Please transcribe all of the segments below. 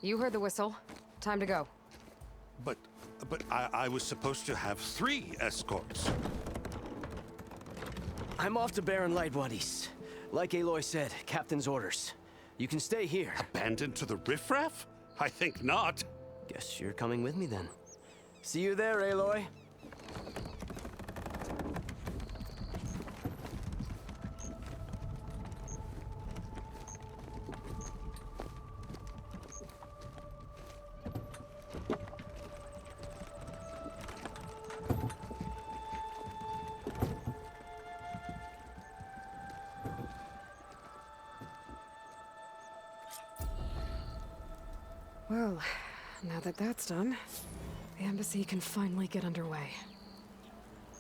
You heard the whistle. Time to go. But, I was supposed to have 3 escorts. I'm off to Baron Lightwaddies. Like Aloy said, Captain's orders. You can stay here. Abandoned to the riffraff? I think not. Guess you're coming with me then. See you there, Aloy. Well, now that that's done, the embassy can finally get underway.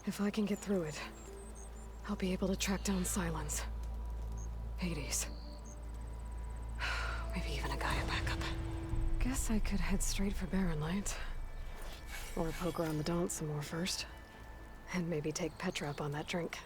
If I can get through it, I'll be able to track down Sylens. Hades. Maybe even a Gaia backup. Guess I could head straight for Barren Light. Or poke around the Daunt some more first. And maybe take Petra up on that drink.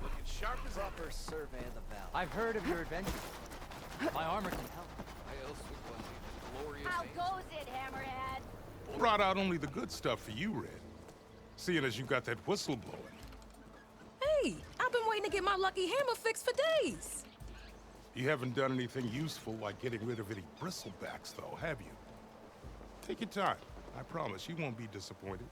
Looking sharp as ever. Survey of the valley. I've heard of your adventures. My armor can help. I else would want the glorious How angel. goes it, Hammerhead? Brought out only the good stuff for you, Red. Seeing as you got that whistle blowing. Hey, I've been waiting to get my lucky hammer fixed for days. You haven't done anything useful like getting rid of any bristlebacks, though, have you? Take your time. I promise you won't be disappointed.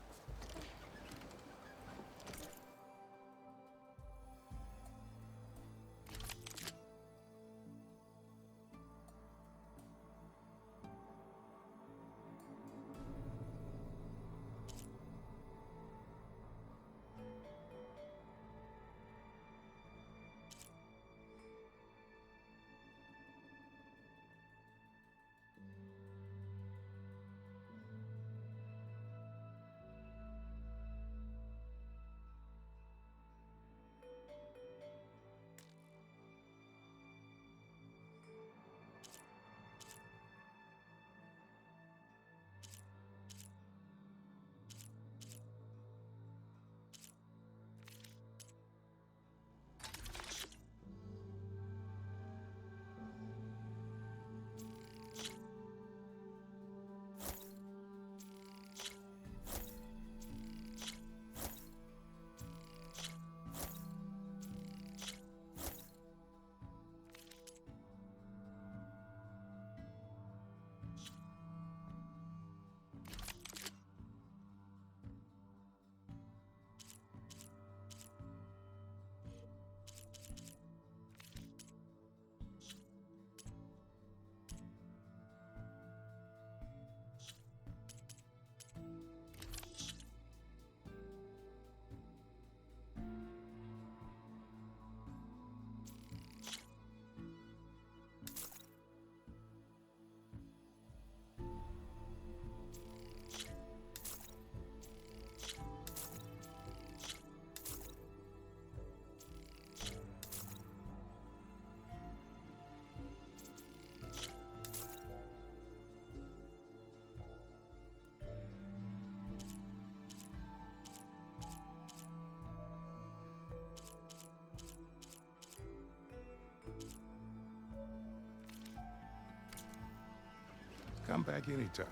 Come back anytime.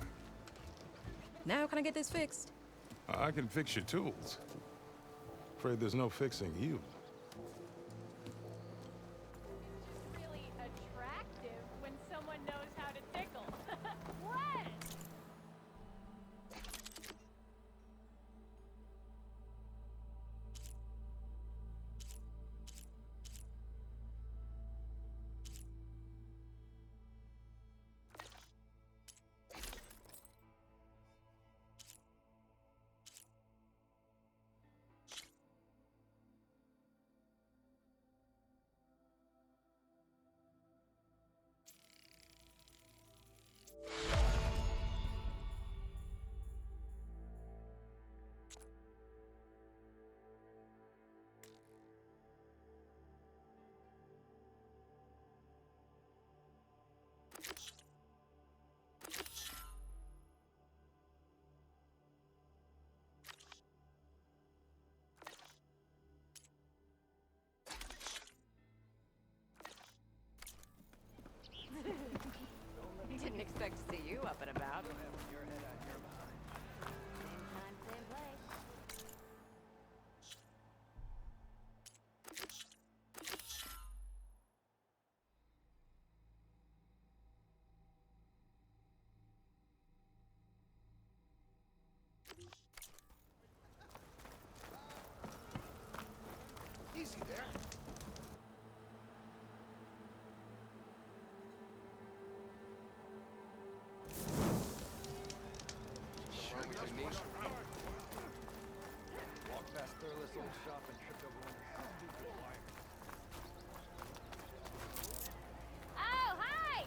Now can I get this fixed? I can fix your tools. Afraid there's no fixing you. Really attractive when someone knows how to tickle. What? expect to see you up and about. Your head out your behind. Same time, same place. Easy there. Walked past Thurless old shop and tripped over one of the stupid wires. Oh, hi!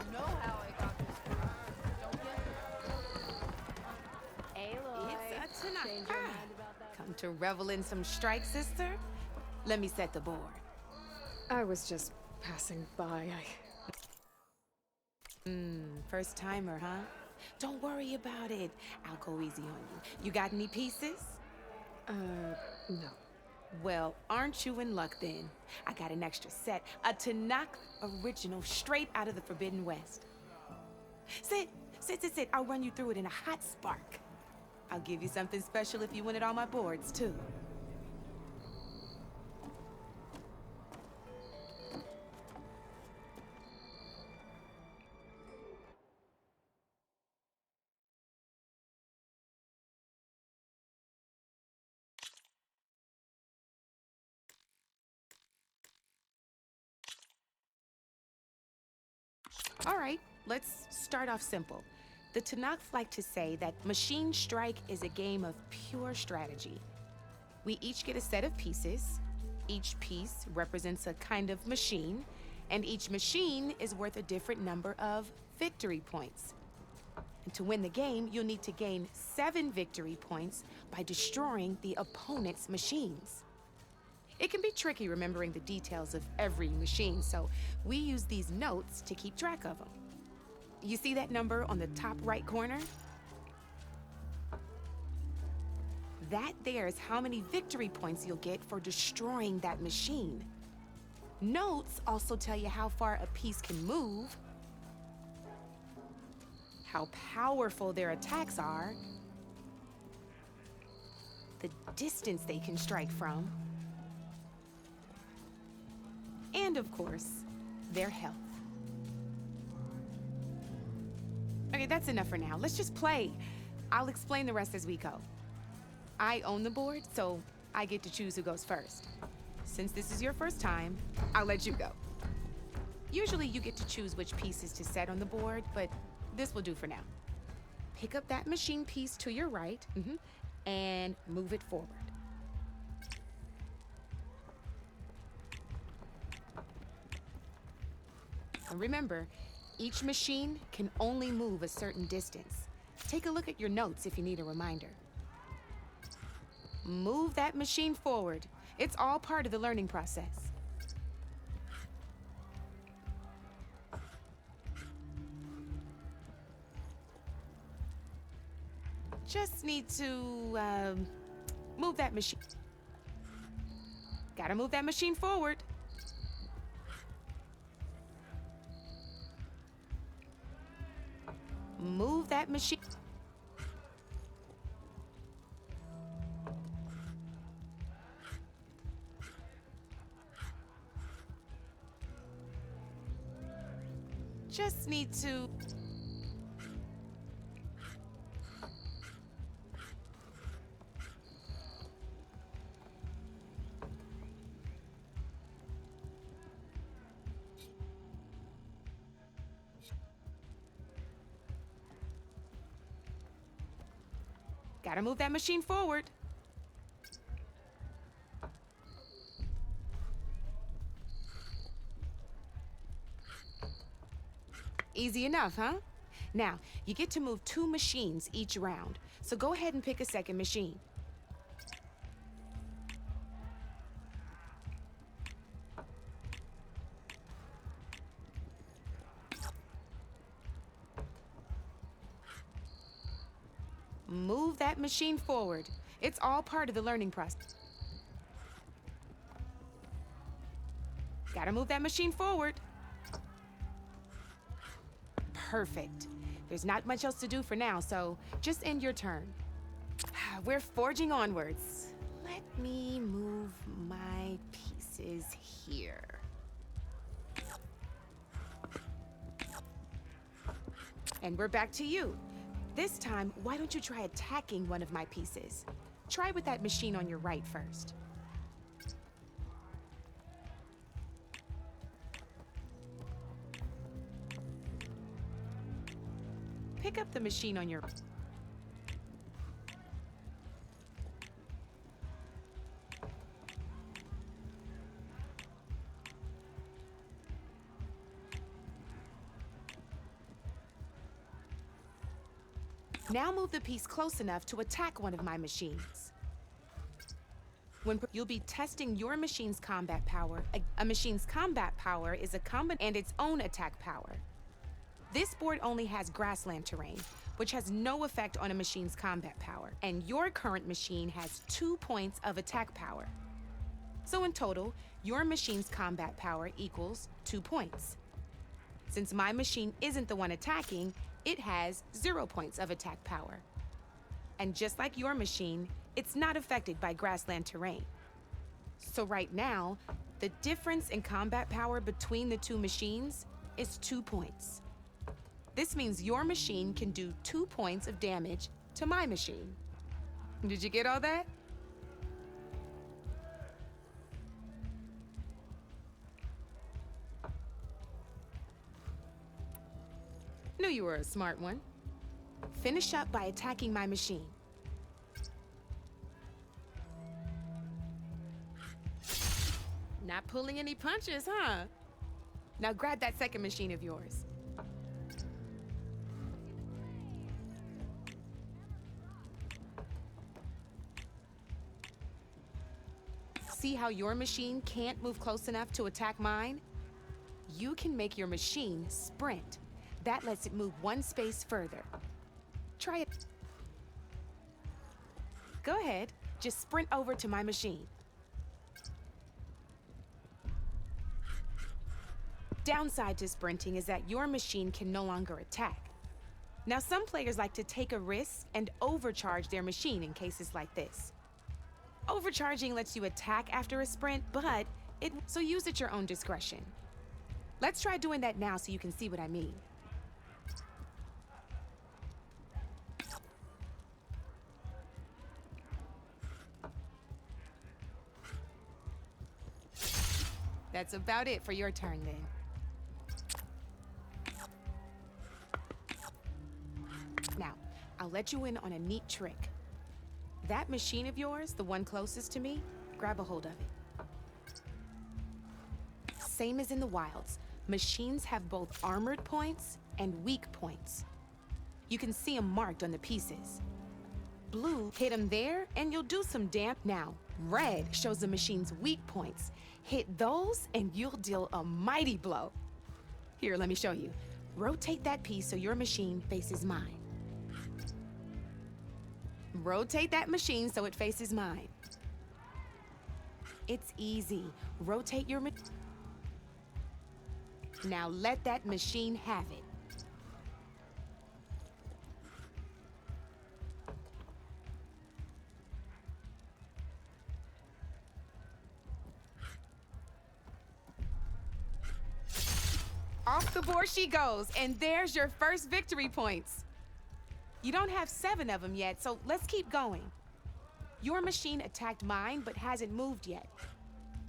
You know how I got this far, don't you? Aloy. It's a tonight. Change your mind about that? Come to revel in some strike, sister? Let me set the board. I was just passing by. First timer, huh? Don't worry about it. I'll go easy on you. You got any pieces? No. Well, aren't you in luck then? I got an extra set, a Tanakh original straight out of the Forbidden West. Sit. I'll run you through it in a hot spark. I'll give you something special if you win at all my boards, too. All right, let's start off simple. The Tanakh like to say that Machine Strike is a game of pure strategy. We each get a set of pieces. Each piece represents a kind of machine, and each machine is worth a different number of victory points. And to win the game, you'll need to gain 7 victory points by destroying the opponent's machines. It can be tricky remembering the details of every machine, so we use these notes to keep track of them. You see that number on the top right corner? That there is how many victory points you'll get for destroying that machine. Notes also tell you how far a piece can move, how powerful their attacks are, the distance they can strike from, and of course, their health. Okay, that's enough for now. Let's just play. I'll explain the rest as we go. I own the board, so I get to choose who goes first. Since this is your first time, I'll let you go. Usually you get to choose which pieces to set on the board, but this will do for now. Pick up that machine piece to your right, and move it forward. And remember, each machine can only move a certain distance. Take a look at your notes if you need a reminder. Move that machine forward. It's all part of the learning process. Just need to, move that machine. Gotta move that machine forward. Move that machine. Just need to... Gotta move that machine forward. Easy enough, huh? Now, you get to move 2 machines each round, so go ahead and pick a second machine. move that machine forward. It's all part of the learning process. Gotta move that machine forward. Perfect. There's not much else to do for now, so just end your turn. We're forging onwards. Let me move my pieces here. And we're back to you. This time, why don't you try attacking one of my pieces? Try with that machine on your right first. Pick up the machine on your... Now move the piece close enough to attack one of my machines. You'll be testing your machine's combat power. A machine's combat power is a combat and its own attack power. This board only has grassland terrain, which has no effect on a machine's combat power, and your current machine has 2 points of attack power. So in total, your machine's combat power equals 2 points. Since my machine isn't the one attacking, it has 0 points of attack power. And just like your machine, it's not affected by grassland terrain. So right now, the difference in combat power between the two machines is 2 points. This means your machine can do 2 points of damage to my machine. Did you get all that? Knew you were a smart one. Finish up by attacking my machine. Not pulling any punches, huh? Now grab that second machine of yours. See how your machine can't move close enough to attack mine? You can make your machine sprint. That lets it move 1 space further. Try it. Go ahead, just sprint over to my machine. Downside to sprinting is that your machine can no longer attack. Now, some players like to take a risk and overcharge their machine in cases like this. Overcharging lets you attack after a sprint, but so use at your own discretion. Let's try doing that now so you can see what I mean. That's about it for your turn, then. Now, I'll let you in on a neat trick. That machine of yours, the one closest to me, grab a hold of it. Same as in the wilds, machines have both armored points and weak points. You can see them marked on the pieces. Blue, hit them there, and you'll do some damage. Now, red shows the machine's weak points. Hit those, and you'll deal a mighty blow. Here, let me show you. Rotate that piece so your machine faces mine. Rotate that machine so it faces mine. It's easy. Rotate your machine. Now let that machine have it. Off the board she goes, and there's your first victory points. You don't have 7 of them yet, so let's keep going. Your machine attacked mine, but hasn't moved yet.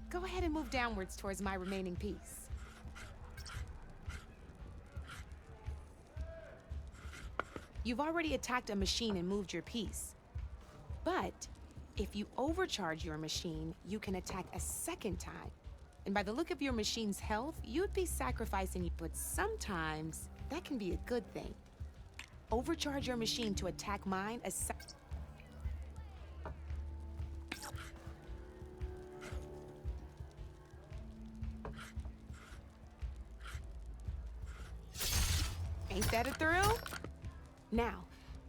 Go ahead and move downwards towards my remaining piece. You've already attacked a machine and moved your piece. But if you overcharge your machine, you can attack a second time. And by the look of your machine's health, you'd be sacrificing it, but sometimes that can be a good thing. Overcharge your machine to attack mine Ain't that a thrill? Now,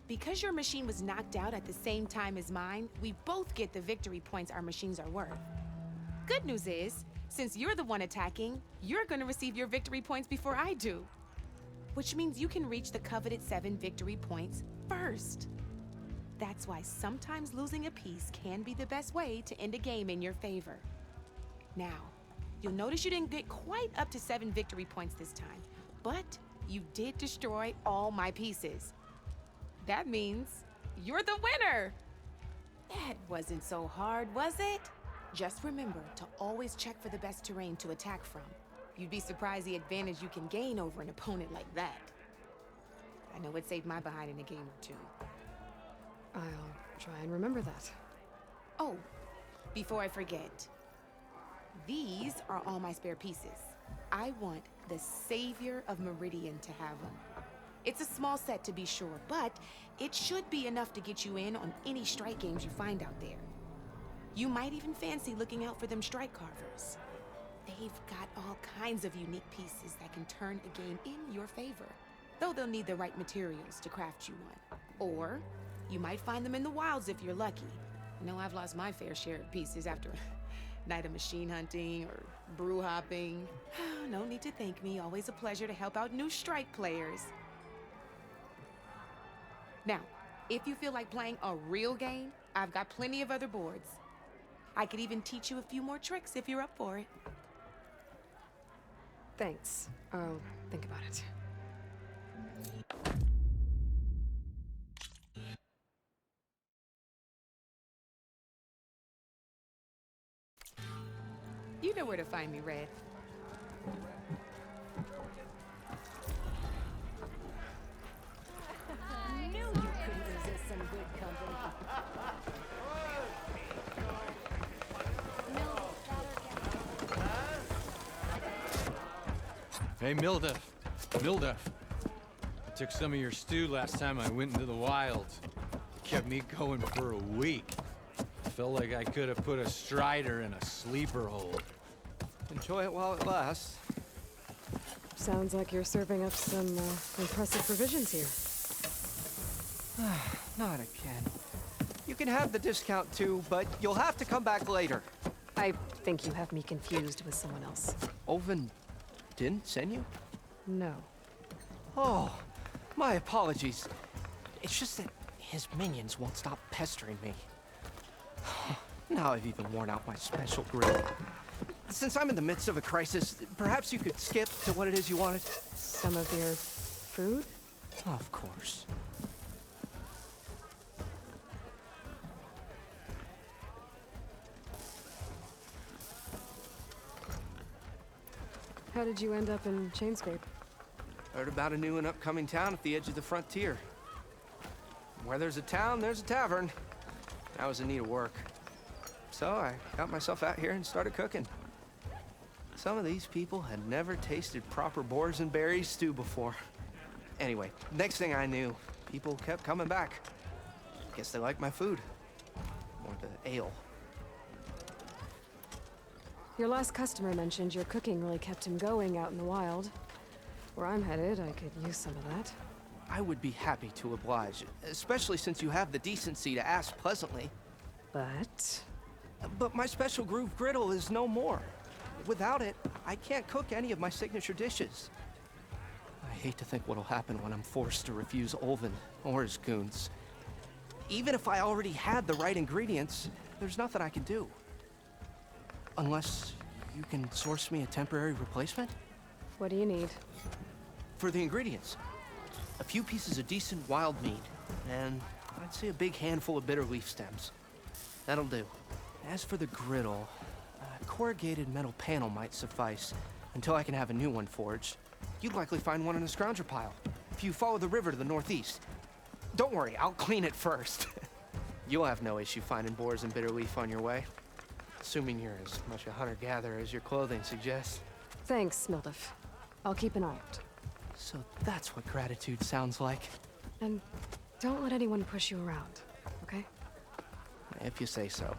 Because your machine was knocked out at the same time as mine, we both get the victory points our machines are worth. Good news is, since you're the one attacking, you're gonna receive your victory points before I do. Which means you can reach the coveted 7 victory points first. That's why sometimes losing a piece can be the best way to end a game in your favor. Now, you'll notice you didn't get quite up to 7 victory points this time, but you did destroy all my pieces. That means you're the winner! That wasn't so hard, was it? Just remember to always check for the best terrain to attack from. You'd be surprised the advantage you can gain over an opponent like that. I know it saved my behind in a game or two. I'll try and remember that. Oh, before I forget, these are all my spare pieces. I want the Savior of Meridian to have them. It's a small set to be sure, but it should be enough to get you in on any strike games you find out there. You might even fancy looking out for them strike carvers. They've got all kinds of unique pieces that can turn a game in your favor, though they'll need the right materials to craft you one. Or you might find them in the wilds if you're lucky. I know I've lost my fair share of pieces after a night of machine hunting or brew hopping. No need to thank me, always a pleasure to help out new strike players. Now, if you feel like playing a real game, I've got plenty of other boards. I could even teach you a few more tricks if you're up for it. Thanks. I'll think about it. You know where to find me, Red. Knew you couldn't resist some good company. Hey, Mildef. Mildef. I took some of your stew last time I went into the wilds. It kept me going for a week. Felt like I could have put a strider in a sleeper hold. Enjoy it while it lasts. Sounds like you're serving up some impressive provisions here. Not again. You can have the discount too, but you'll have to come back later. I think you have me confused with someone else. Olvin didn't send you? No. Oh, my apologies. It's just that his minions won't stop pestering me. Now I've even worn out my special grill. Since I'm in the midst of a crisis, perhaps you could skip to what it is you wanted? Some of your food? Of course. How did you end up in Chainscrape? Heard about a new and upcoming town at the edge of the frontier. Where there's a town, there's a tavern. I was in need of work. So I got myself out here and started cooking. Some of these people had never tasted proper boars and berries stew before. Anyway, next thing I knew, people kept coming back. Guess they liked my food. Or the ale. Your last customer mentioned your cooking really kept him going out in the wild. Where I'm headed, I could use some of that. I would be happy to oblige, especially since you have the decency to ask pleasantly. But my special groove griddle is no more. Without it, I can't cook any of my signature dishes. I hate to think what'll happen when I'm forced to refuse Olvin or his goons. Even if I already had the right ingredients, there's nothing I can do. Unless you can source me a temporary replacement? What do you need? For the ingredients, a few pieces of decent wild meat, and I'd say a big handful of bitter leaf stems. That'll do. As for the griddle, a corrugated metal panel might suffice until I can have a new one forged. You'd likely find one in a scrounger pile if you follow the river to the northeast. Don't worry, I'll clean it first. You'll have no issue finding boars and bitter leaf on your way. Assuming you're as much a hunter-gatherer as your clothing suggests. Thanks, Mildef. I'll keep an eye out. So that's what gratitude sounds like. And don't let anyone push you around, okay? If you say so.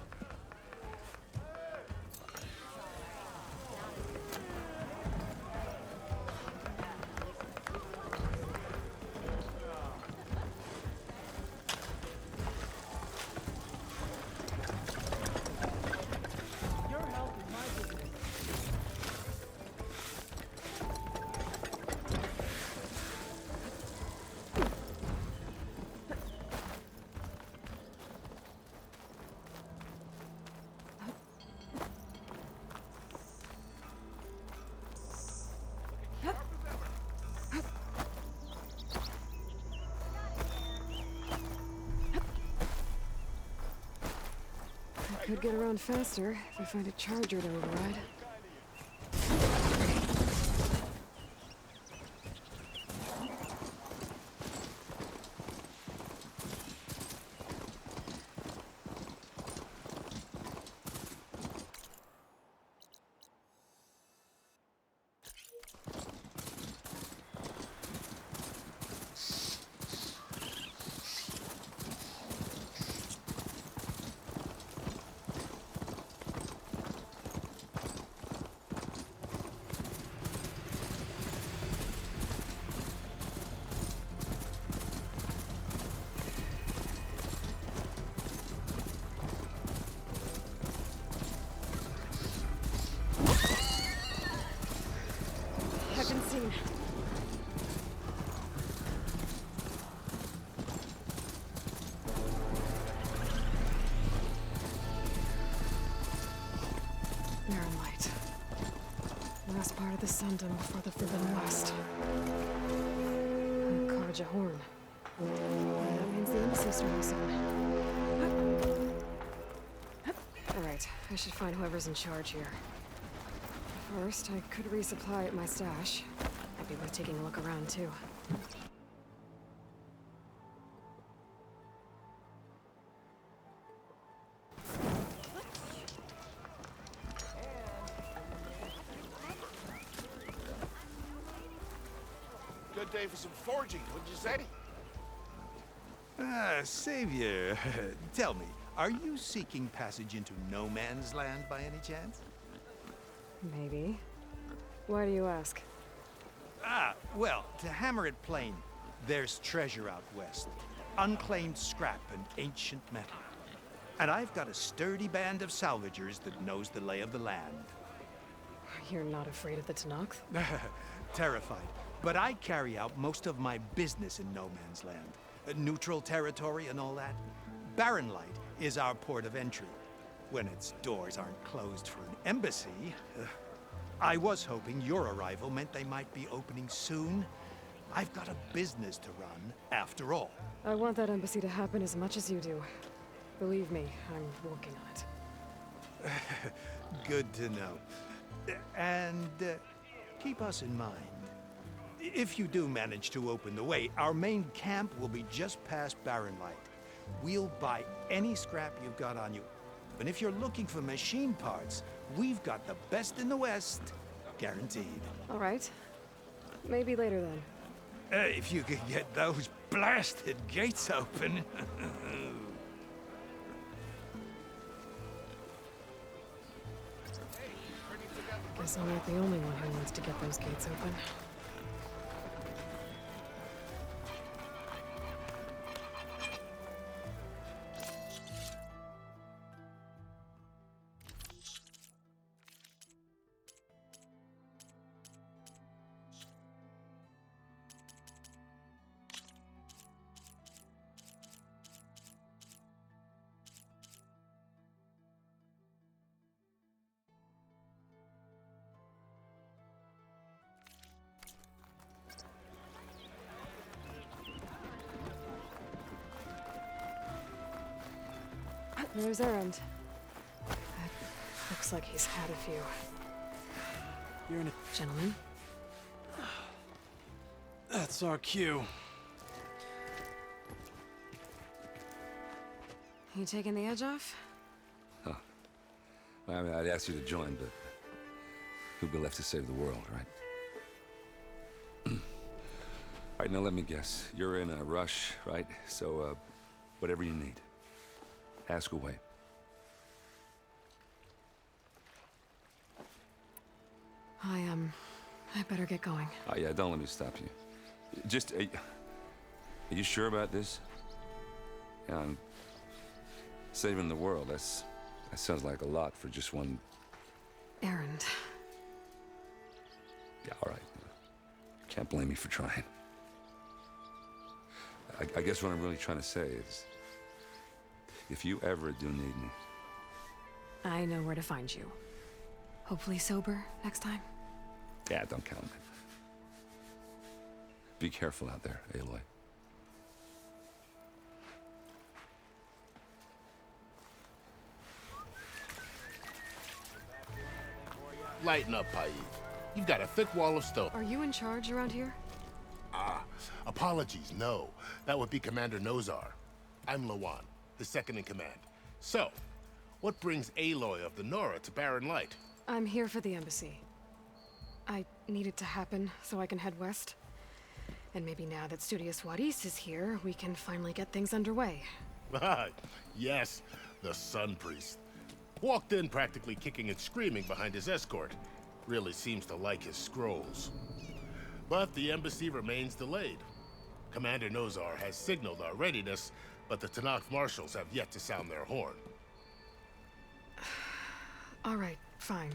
could get around faster if I find a charger to override. I've been seen. Barren Light. Last part of the Sundom before the Forbidden West. Karja Horn. That means the emissary's starting soon. Alright, I should find whoever's in charge here. First, I could resupply at my stash. Might be worth taking a look around, too. Good day for some forging, wouldn't you say? Savior, tell me, are you seeking passage into no man's land by any chance? Maybe. Why do you ask? Well, to hammer it plain, there's treasure out west. Unclaimed scrap and ancient metal. And I've got a sturdy band of salvagers that knows the lay of the land. You're not afraid of the Tenakth? Terrified. But I carry out most of my business in no man's land. Neutral territory and all that. Barren Light is our port of entry. When its doors aren't closed for an embassy. I was hoping your arrival meant they might be opening soon. I've got a business to run, after all. I want that embassy to happen as much as you do. Believe me, I'm working on it. Good to know. And keep us in mind. If you do manage to open the way, our main camp will be just past Barren Light. We'll buy any scrap you've got on you. And if you're looking for machine parts, we've got the best in the West, guaranteed. All right. Maybe later then. If you could get those blasted gates open. Guess I'm not the only one who wants to get those gates open. There's Erend. Looks like he's had a few. You're in a... Gentlemen? That's our cue. You taking the edge off? Huh. I mean, I'd ask you to join, but who'd be left to save the world, right? All right, now let me guess. You're in a rush, right? So, whatever you need. Ask away. I better get going. Oh, yeah, don't let me stop you. Just, are you sure about this? Yeah, I'm saving the world. That sounds like a lot for just one... Erend. Yeah, all right. Can't blame me for trying. I guess what I'm really trying to say is, if you ever do need me... I know where to find you. Hopefully sober next time. Yeah, don't count on it. Be careful out there, Aloy. Lighten up, Paif. You've got a thick wall of stone. Are you in charge around here? Ah, apologies, no. That would be Commander Nozar. I'm Lawan, his second in command. So, what brings Aloy of the Nora to Barren Light? I'm here for the embassy. I need it to happen so I can head west. And maybe now that Studious Wadis is here, we can finally get things underway. Yes, the Sun Priest. Walked in practically kicking and screaming behind his escort. Really seems to like his scrolls. But the embassy remains delayed. Commander Nozar has signaled our readiness, but the Tenakth marshals have yet to sound their horn. All right, fine.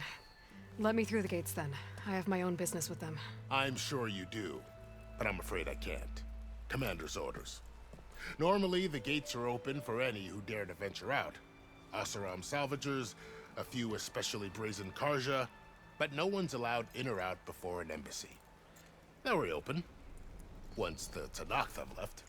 Let me through the gates then. I have my own business with them. I'm sure you do, but I'm afraid I can't. Commander's orders. Normally, the gates are open for any who dare to venture out. Oseram salvagers, a few especially brazen Karja, but no one's allowed in or out before an embassy. They'll reopen, once the Tenakth have left.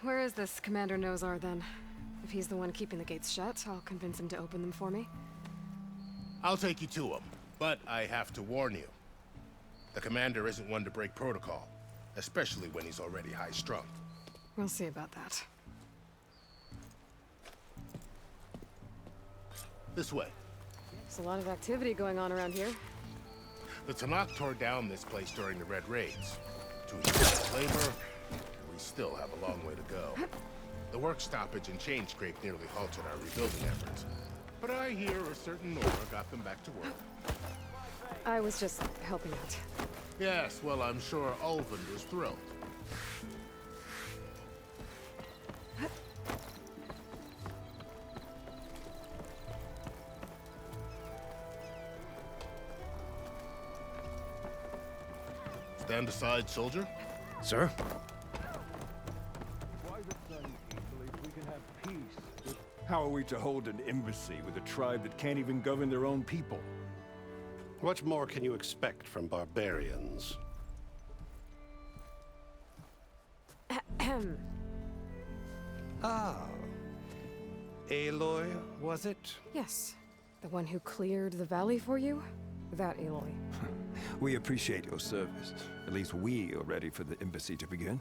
Where is this Commander Nozar, then? If he's the one keeping the gates shut, I'll convince him to open them for me. I'll take you to him, but I have to warn you. The commander isn't one to break protocol, especially when he's already high-strung. We'll see about that. This way. There's a lot of activity going on around here. The Tenakth tore down this place during the Red Raids. To huge labor, we still have a long way to go. The work stoppage and chain scrape nearly halted our rebuilding efforts. But I hear a certain Nora got them back to work. I was just helping out. Yes, well, I'm sure Ulvund was thrilled. Stand aside, soldier. Sir? How are we to hold an embassy with a tribe that can't even govern their own people? What more can you expect from barbarians? Ah. Aloy, was it? Yes. The one who cleared the valley for you? That Aloy. We appreciate your service. At least we are ready for the embassy to begin.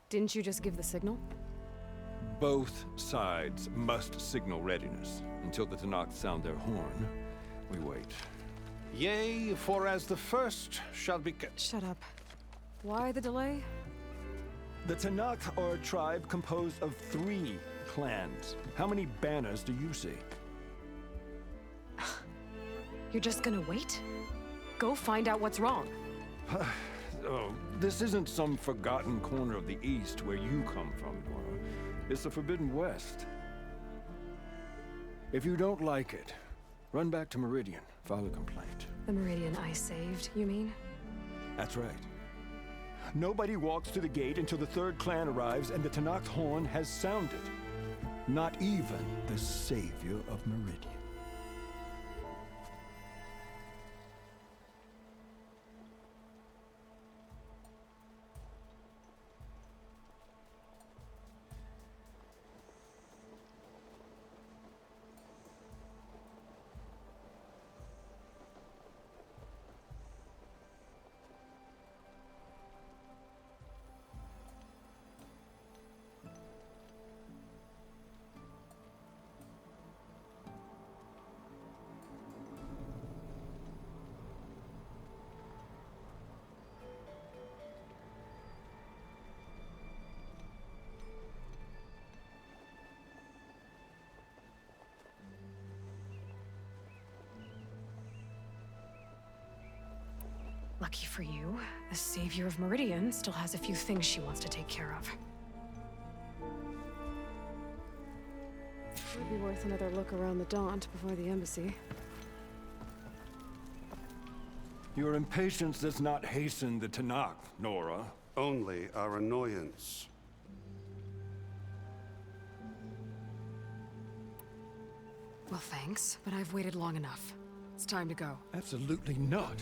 Didn't you just give the signal? Both sides must signal readiness. Until the Tenakth sound their horn, we wait. Yea, for as the first shall be... Shut up. Why the delay? The Tenakth are a tribe composed of 3 clans. How many banners do you see? You're just gonna wait? Go find out what's wrong. Oh, this isn't some forgotten corner of the East where you come from, Nora. It's the Forbidden West. If you don't like it, run back to Meridian, file a complaint. The Meridian I saved, you mean? That's right. Nobody walks to the gate until the 3rd clan arrives and the Tenakth horn has sounded. Not even the savior of Meridian. Lucky for you, the savior of Meridian still has a few things she wants to take care of. Would be worth another look around the Daunt before the embassy. Your impatience does not hasten the Tenakth, Nora. Only our annoyance. Well, thanks, but I've waited long enough. It's time to go. Absolutely not.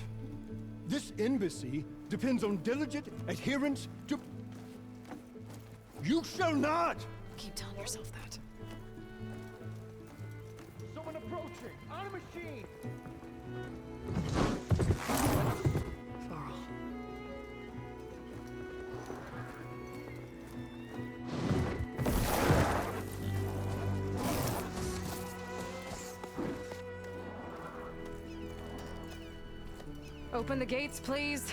This embassy depends on diligent adherence to You shall not! Keep telling yourself that. Someone approaching! On a machine! Varl. Open the gates, please.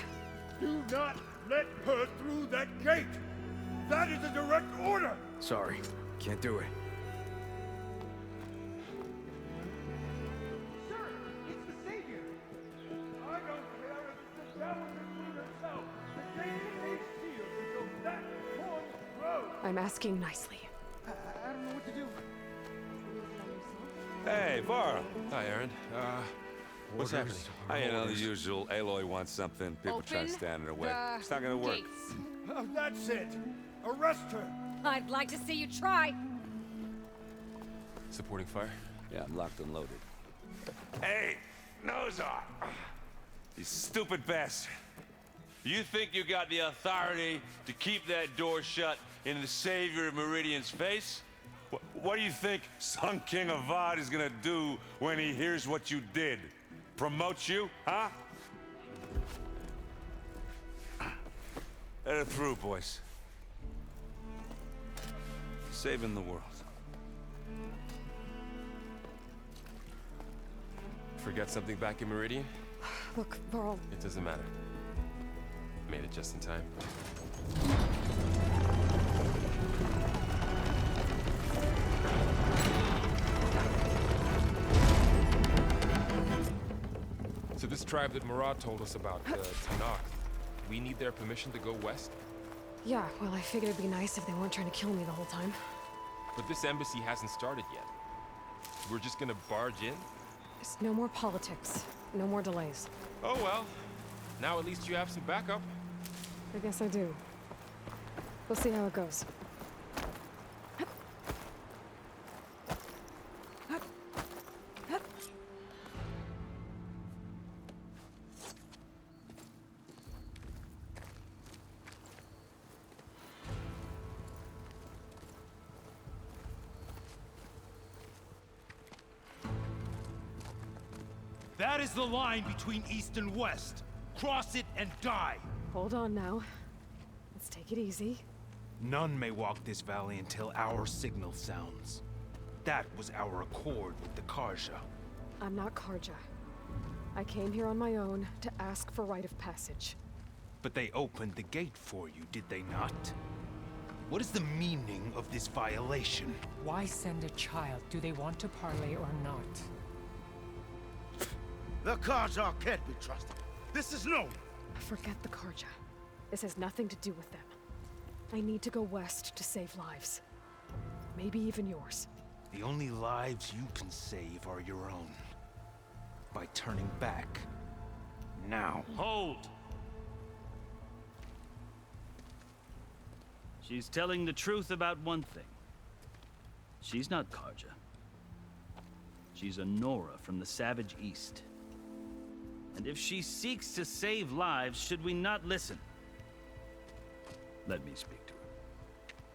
Do not let her through that gate! That is a direct order! Sorry, can't do it. Sir, it's the Savior! I don't care if it's the devil Queen herself! The gate is sealed until that horn grows! I'm asking nicely. I don't know what to do. Hey, Varl. Hi, Aaron. What's happening? You know, the usual. Aloy wants something. People try to stand in her way. It's not gonna work. That's it! Arrest her! I'd like to see you try. Supporting fire? Yeah, I'm locked and loaded. Hey, Nozar! You stupid bastard. You think you got the authority to keep that door shut in the Savior of Meridian's face? What do you think Sun King Avad is gonna do when he hears what you did? Promote you, huh? Let it through, boys. Saving the world. Forget something back in Meridian? Look, Varl. It doesn't matter. Made it just in time. So this tribe that Murad told us about, Tanakh, we need their permission to go west? Yeah, well, I figured it'd be nice if they weren't trying to kill me the whole time. But this embassy hasn't started yet. We're just gonna barge in? There's no more politics. No more delays. Oh well. Now at least you have some backup. I guess I do. We'll see how it goes. That is the line between East and West. Cross it and die. Hold on now. Let's take it easy. None may walk this valley until our signal sounds. That was our accord with the Karja. I'm not Karja. I came here on my own to ask for rite of passage. But they opened the gate for you, did they not? What is the meaning of this violation? Why send a child? Do they want to parley or not? The Karja can't be trusted. This is known. Forget the Karja. This has nothing to do with them. I need to go west to save lives. Maybe even yours. The only lives you can save are your own. By turning back. Now. Hold! She's telling the truth about one thing. She's not Karja. She's a Nora from the Savage East. And if she seeks to save lives, should we not listen? Let me speak to her.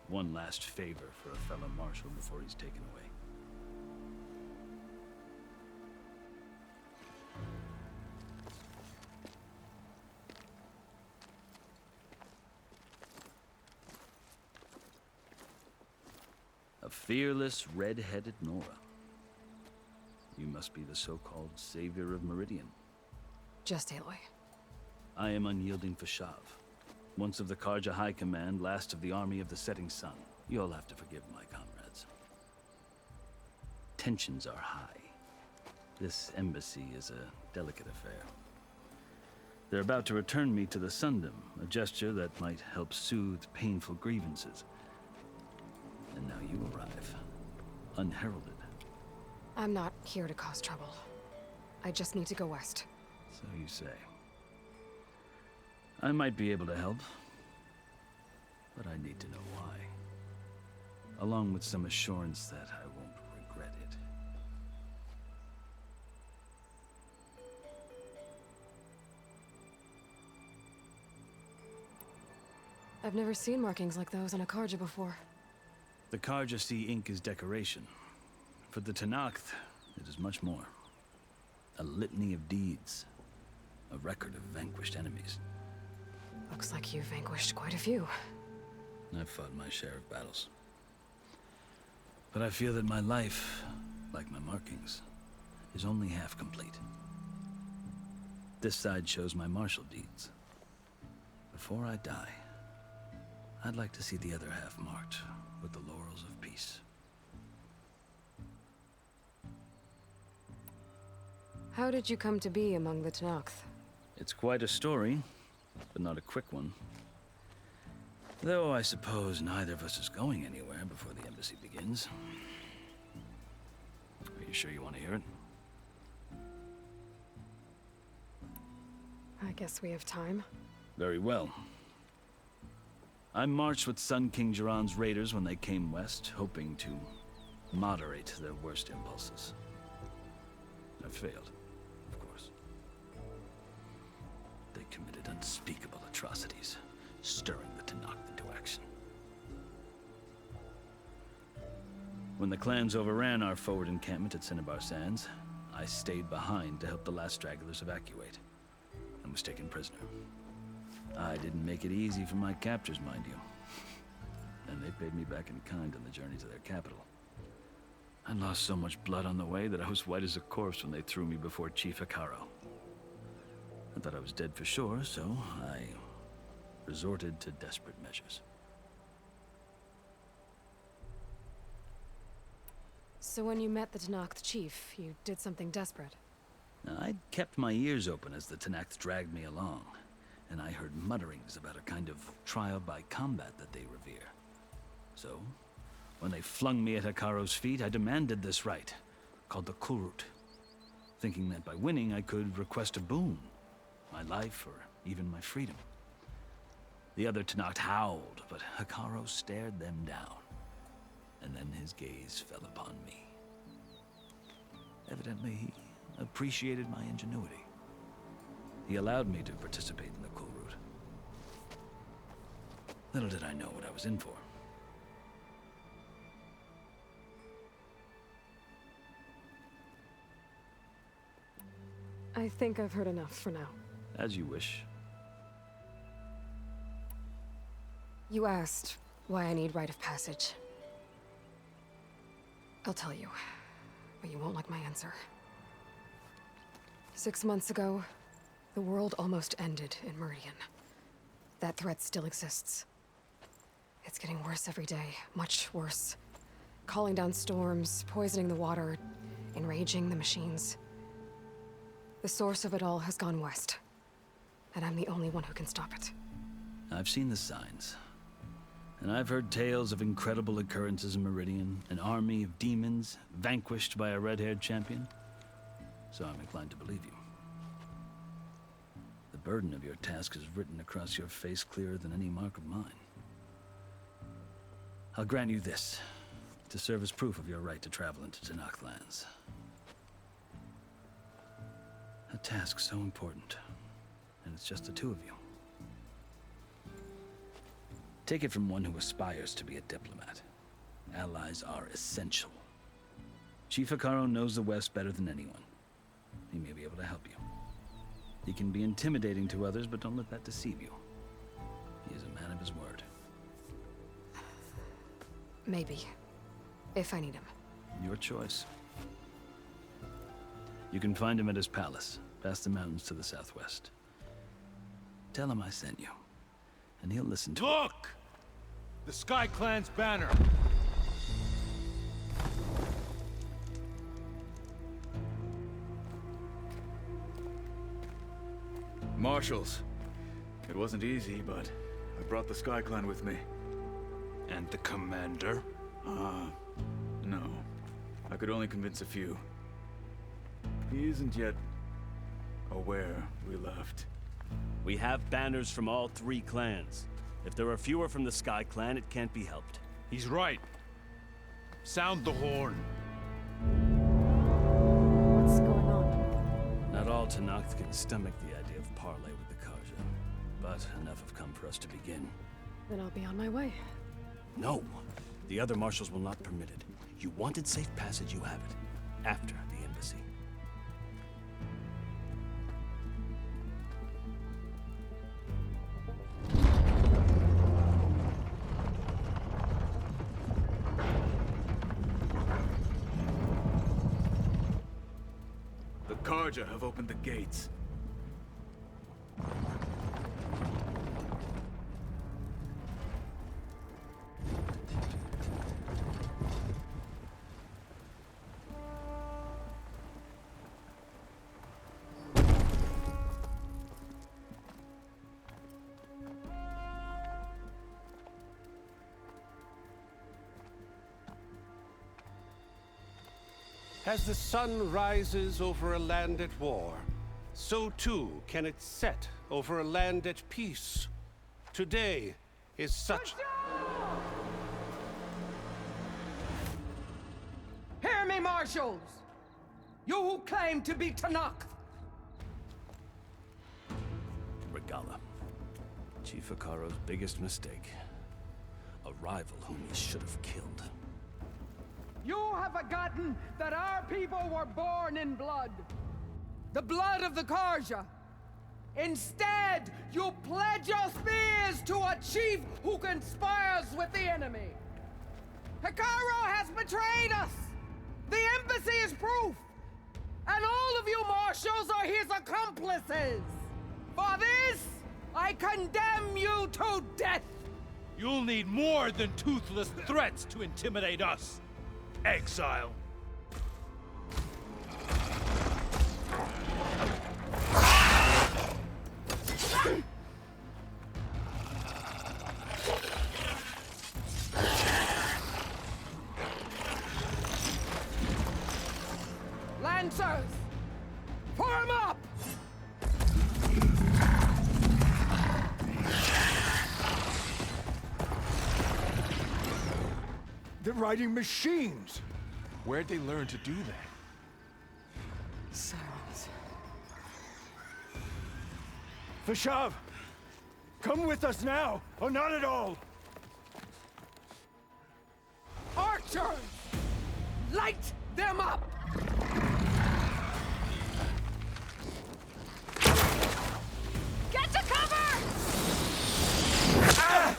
One last favor for a fellow marshal before he's taken away. A fearless, red-headed Nora. You must be the so-called Savior of Meridian. Just Aloy. I am unyielding Fashav. Once of the Karja High Command, last of the army of the Setting Sun. You'll have to forgive my comrades. Tensions are high. This embassy is a delicate affair. They're about to return me to the Sundom, a gesture that might help soothe painful grievances. And now you arrive, unheralded. I'm not here to cause trouble. I just need to go west. So you say. I might be able to help, but I need to know why. Along with some assurance that I won't regret it. I've never seen markings like those on a Karja before. The Karja see ink as decoration. For the Tenakth, it is much more. A litany of deeds. A record of vanquished enemies. Looks like you've vanquished quite a few. I've fought my share of battles. But I feel that my life, like my markings, is only half complete. This side shows my martial deeds. Before I die, I'd like to see the other half marked with the laurels of peace. How did you come to be among the Tenakth? It's quite a story, but not a quick one. Though I suppose neither of us is going anywhere before the embassy begins. Are you sure you want to hear it? I guess we have time. Very well. I marched with Sun King Jiran's raiders when they came west, hoping to moderate their worst impulses. I failed, of course. They committed unspeakable atrocities, stirring the Tenakth into action. When the clans overran our forward encampment at Cinnabar Sands, I stayed behind to help the last stragglers evacuate, and was taken prisoner. I didn't make it easy for my captors, mind you. And they paid me back in kind on the journey to their capital. I lost so much blood on the way that I was white as a corpse when they threw me before Chief Hekarro. I thought I was dead for sure, so I resorted to desperate measures. So when you met the Tenakth chief, you did something desperate? I'd kept my ears open as the Tenakth dragged me along, and I heard mutterings about a kind of trial by combat that they revere. So, when they flung me at Hekarro's feet, I demanded this right, called the Kulrut, thinking that by winning I could request a boon, my life or even my freedom. The other Tenakth howled, but Hekarro stared them down, and then his gaze fell upon me. Evidently, he appreciated my ingenuity. He allowed me to participate in the Kulrut. Little did I know what I was in for. I think I've heard enough for now. As you wish. You asked why I need rite of passage. I'll tell you, but you won't like my answer. 6 months ago, the world almost ended in Meridian. That threat still exists. It's getting worse every day, much worse. Calling down storms, poisoning the water, enraging the machines. The source of it all has gone west, and I'm the only one who can stop it. I've seen the signs. And I've heard tales of incredible occurrences in Meridian, an army of demons vanquished by a red-haired champion. So I'm inclined to believe you. The burden of your task is written across your face clearer than any mark of mine. I'll grant you this, to serve as proof of your right to travel into Tenakth lands. A task so important, and it's just the two of you. Take it from one who aspires to be a diplomat. Allies are essential. Chief Hekarro knows the West better than anyone. He may be able to help you. He can be intimidating to others, but don't let that deceive you. He is a man of his word. Maybe. If I need him. Your choice. You can find him at his palace, past the mountains to the southwest. Tell him I sent you, and he'll listen to Look! The Sky Clan's banner! Marshals. It wasn't easy, but I brought the Sky Clan with me. And the commander? No. I could only convince a few. He isn't yet aware we left. We have banners from all 3 clans. If there are fewer from the Sky Clan, it can't be helped. He's right. Sound the horn. What's going on? Not all Tenakth can stomach the idea of parley with the Karja, but enough have come for us to begin. Then I'll be on my way. No. The other marshals will not permit it. You wanted safe passage, you have it. After the embassy. The Karja have opened the gates. As the sun rises over a land at war, so too can it set over a land at peace. Today is such... Hear me, marshals! You who claim to be Tanakh! Regala. Chief Hikaro's biggest mistake. A rival whom he should have killed. You have forgotten that our people were born in blood. The blood of the Karja. Instead, you pledge your spears to a chief who conspires with the enemy. Hikaro has betrayed us! The embassy is proof! And all of you marshals are his accomplices! For this, I condemn you to death! You'll need more than toothless threats to intimidate us. Exile. Lancers! Form up! They're riding machines! Where'd they learn to do that? Silence. Vashav! Come with us now, or not at all! Archers! Light them up! Get to cover! Ah!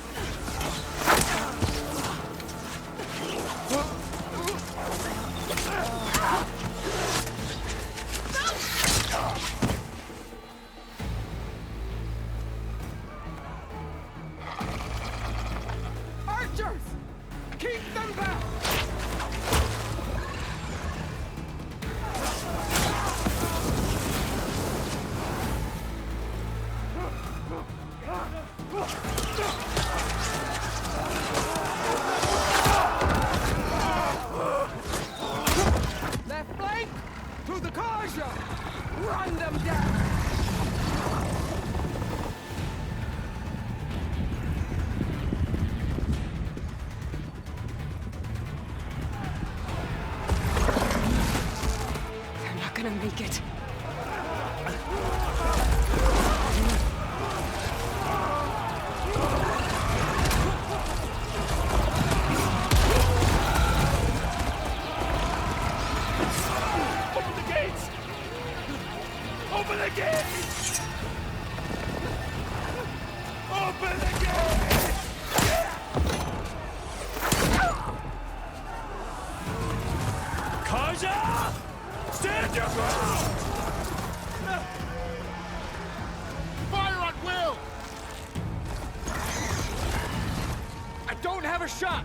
Archers! Keep them back! Left flank! To the Karja! Run them down! They're not gonna make it. Open the gates! Open the gates! Open the gates! Karja! Stand your ground! Fire at will! I don't have a shot!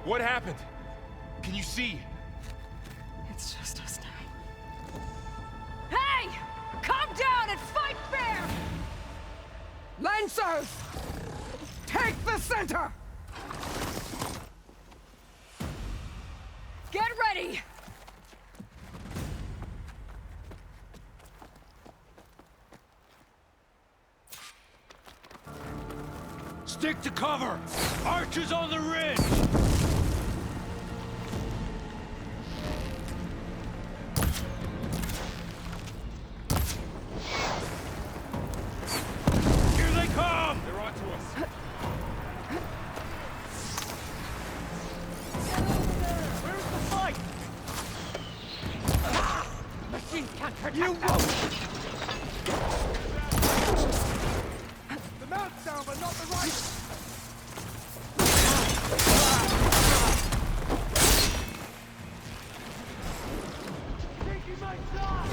What happened? Can you see? It's just us now. Hey! Calm down! Lancers! Take the center! Get ready! Stick to cover! Archers on the ridge! Here they come! They're on to us. Where's the fight? Machine can't protect You them. won't! The mount's down, but not the right! Taking my shot!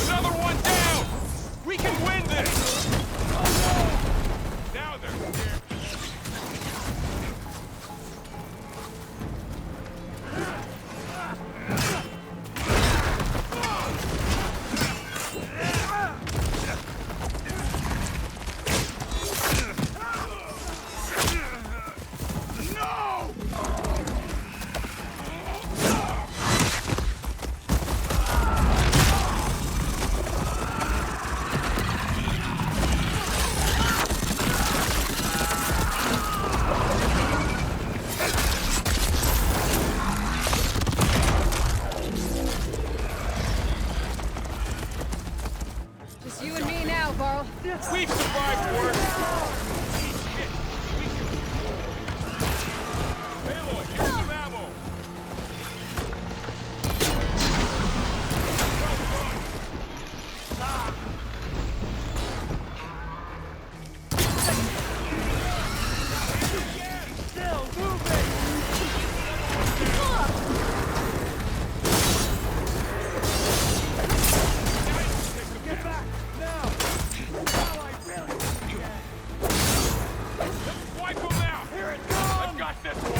Another one down! We can win this! Now they're scared. Just you and me now, Varl. We've survived worse! Aloy, here's some ammo! Still moving! Get back! Now! Now I really can! Wipe them out! Here it comes! I've got this one!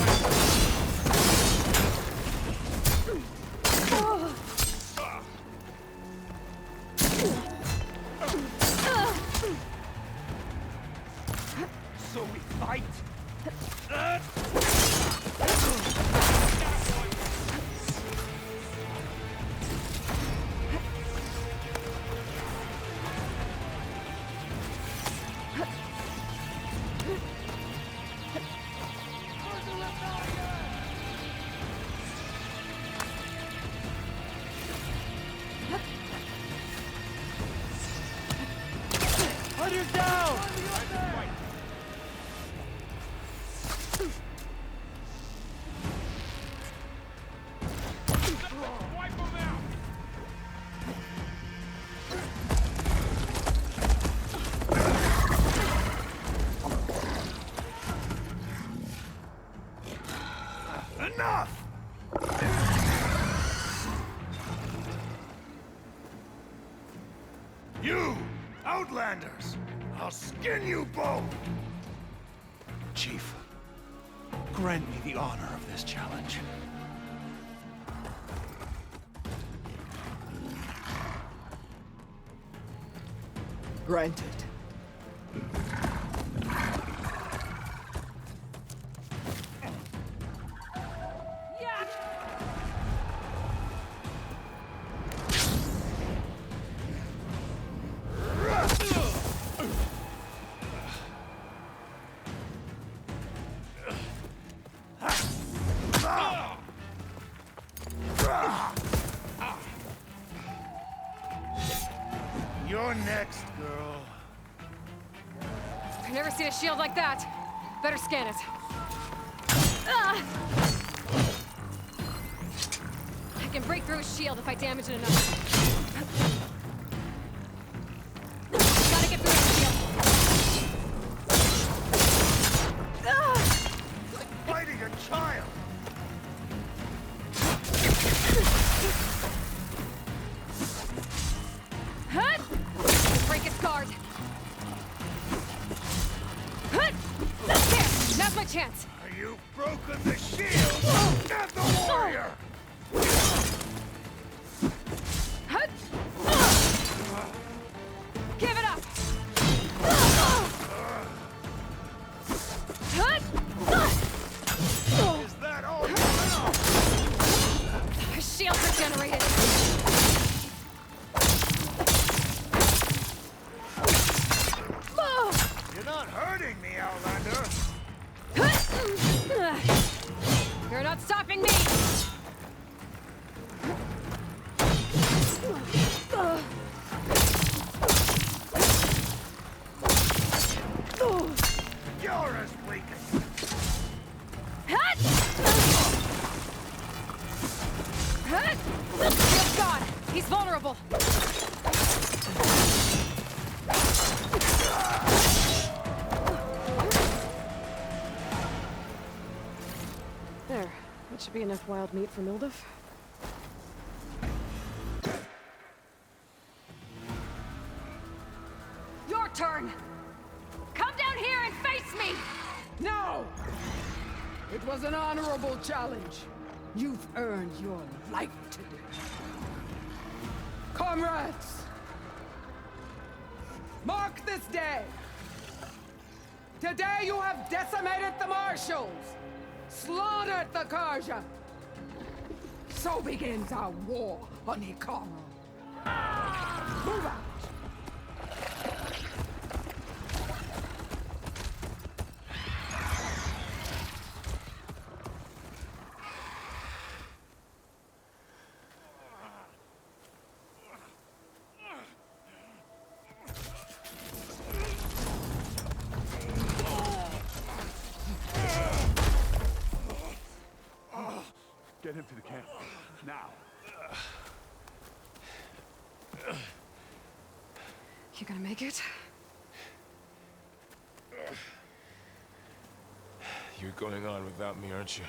So we fight? Hunter's down! Wipe them out! Enough! You, Outlanders! I'll skin you both! Chief, grant me the honor of this challenge. Granted. You're next, girl. I've never seen a shield like that. Better scan it. Ah! I can break through his shield if I damage it enough. Gotta get through his shield. Ah! Like fighting a child! Hut! Break his guard. Hut! There! Now's my chance. You've broken the shield, not the warrior! shields regenerated! You're not hurting me, Outlander. You're not stopping me! You're as weak as... Shield's gone! He's vulnerable! There. That should be enough wild meat for Mildef. Your turn! Come down here and face me! No! It was an honorable challenge. You've earned your life today. Comrades! Mark this day! Today you have decimated the Marshals! Slaughtered the Karja! So begins our war on Hikaru. Move out! Get him to the camp. Now. You gonna make it? You're going on without me, aren't you?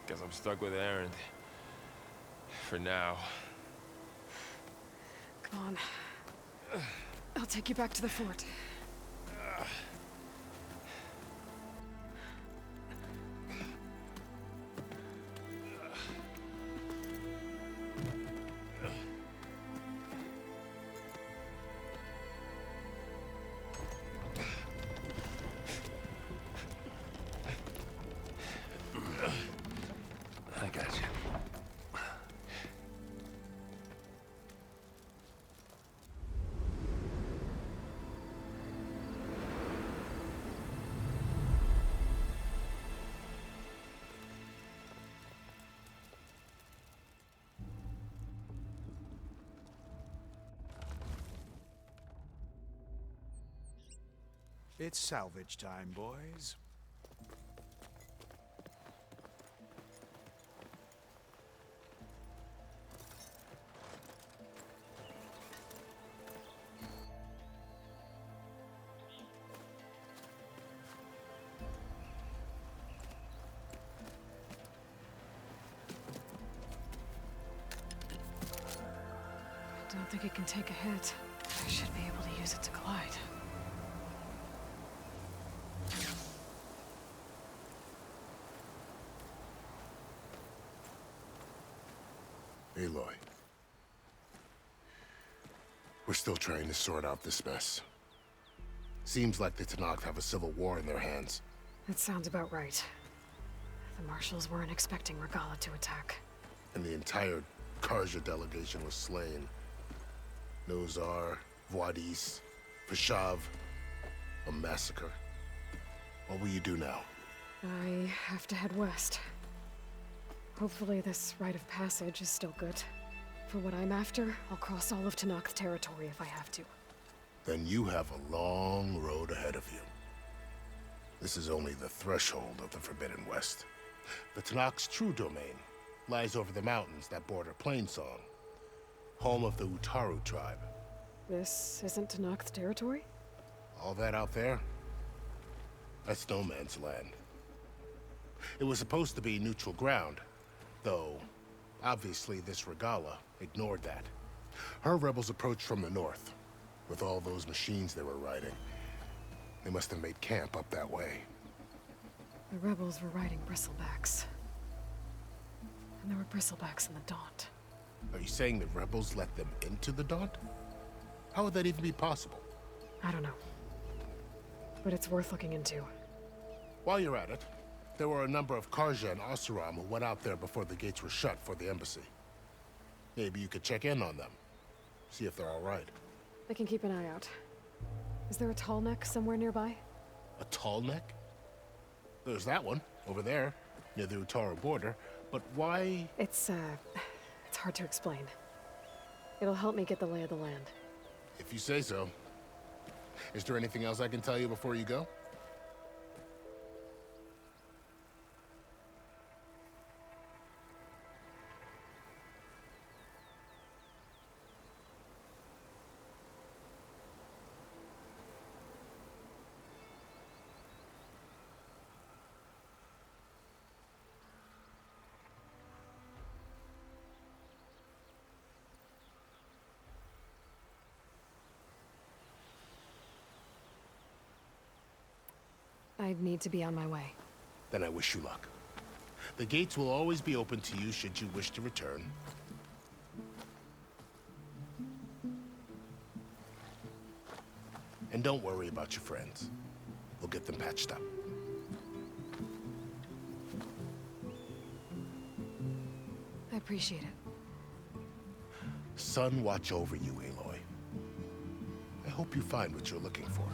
Guess I'm stuck with Erend. For now. Come on. I'll take you back to the fort. I got you. It's salvage time, boys. I don't think it can take a hit. I should be able to use it to glide. Aloy. We're still trying to sort out this mess. Seems like the Tenakth have a civil war in their hands. That sounds about right. The Marshals weren't expecting Regalla to attack. And the entire Karja delegation was slain. Nozar, Vuadis, Vashav. A massacre. What will you do now? I have to head west. Hopefully this rite of passage is still good. For what I'm after, I'll cross all of Tenakth territory if I have to. Then you have a long road ahead of you. This is only the threshold of the Forbidden West. The Tenakth's true domain lies over the mountains that border Plainsong, home of the Utaru tribe. This isn't Tenakth territory? All that out there? That's no man's land. It was supposed to be neutral ground, though obviously this Regalla ignored that. Her rebels approached from the north, with all those machines they were riding. They must have made camp up that way. The rebels were riding bristlebacks. And there were bristlebacks in the Daunt. Are you saying the rebels let them into the Daunt? How would that even be possible? I don't know. But it's worth looking into. While you're at it, there were a number of Karja and Oseram who went out there before the gates were shut for the embassy. Maybe you could check in on them. See if they're all right. I can keep an eye out. Is there a tall neck somewhere nearby? A tall neck? There's that one, over there, near the Utara border. But why? It's hard to explain. It'll help me get the lay of the land. If you say so. Is there anything else I can tell you before you go? I need to be on my way. Then I wish you luck. The gates will always be open to you should you wish to return. And don't worry about your friends. We'll get them patched up. I appreciate it. Sun watch over you, Aloy. I hope you find what you're looking for.